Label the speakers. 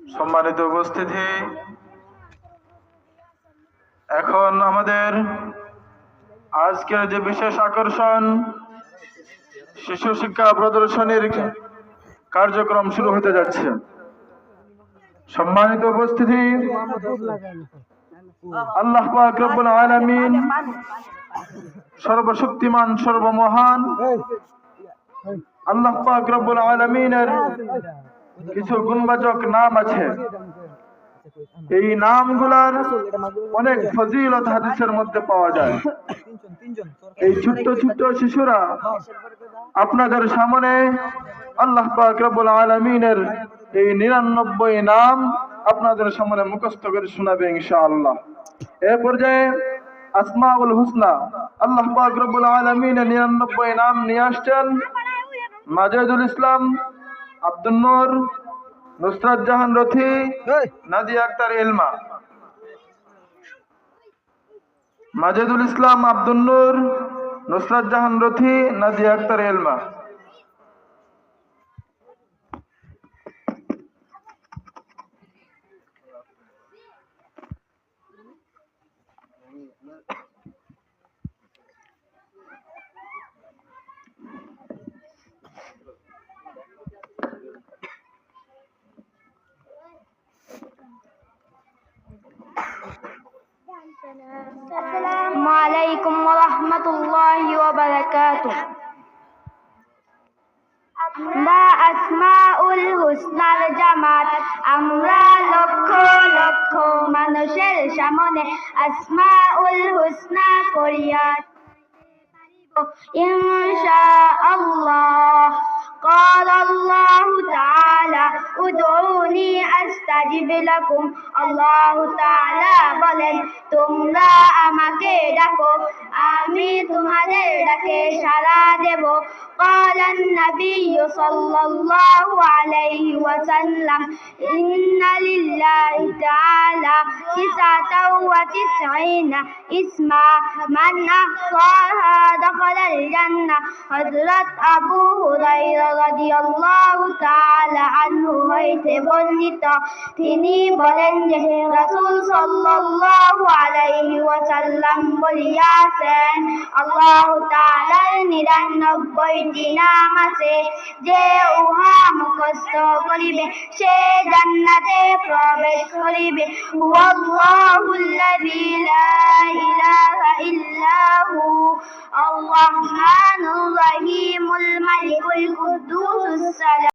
Speaker 1: সম্মানিত উপস্থিতি, এখন আমাদের আজকের যে বিশেষ আকর্ষণ শিশু শিক্ষা প্রদর্শনীর কার্যক্রম শুরু হতে যাচ্ছে। সম্মানিত উপস্থিতি, আল্লাহ পাক রব্বুল আলামিন সর্বশক্তিমান সর্বমহান আল্লাহ পাক রব্বুল আলামিনের কিছু গুণবাচক নাম আছে। এই নামগুলার অনেক ফজিলত হাদিসের মধ্যে পাওয়া যায়। এই ছোট্ট ছোট্ট শিশুরা আপনাদের সামনে আল্লাহ পাক রব্বুল আলামিনের এই 99 নাম আপনাদের সামনে মুখস্থ করে শোনাবে ইনশাআল্লাহ। এই পর্যায়ে আসমাউল হুসনা আল্লাহ পাক রব্বুল আলামিনের 99 নাম নিয়ে আসছেন মাজেদুল ইসলাম, আব্দুল নূর, নুসরাত জাহান রথি, নাদিয়া আক্তার ইলমা। মাজেদুল ইসলাম, আব্দুল নূর, নুসরাত জাহান রথি, নাদিয়া আক্তার ইলমা।
Speaker 2: আসসালামু আলাইকুম ওয়া রাহমাতুল্লাহি ওয়া বারাকাতুহু। আমরা আসমাউল হুসনার জামাত, আমরা লক্ষ লক্ষ মানুষের সামনে আসমাউল হুসনা পড়িয়া ইনশাআল্লাহ। قال الله تعالى ادعوني استجب لكم। আল্লাহ তাআলা বলেন, তোমরা আমাকে ডাকো, আমি তোমাদের ডাকে সাড়া দেব। قال النبي صلى الله عليه وسلم إن لله تعالى 99 اسما من أحصاها دخل الجنة। হযরত আবু হুরায়রা রাদিয়াল্লাহু তাআলা আনহু হইতে বর্ণিত, তিনি বলেন যে রাসূল সাল্লাল্লাহু আলাইহি ওয়াসাল্লাম বলিয়াছেন, আল্লাহ তাআলার 99টি নাম আছে, যে উহা মুখস্থ করিবে সে জান্নাতে প্রবেশ করিবে। হুয়াল্লাহুল্লাযী লা ইলাহা ইল্লা হু আর-রাহমানুর রাহিমুল মালিকুল কুদ্দুসুস সালাম।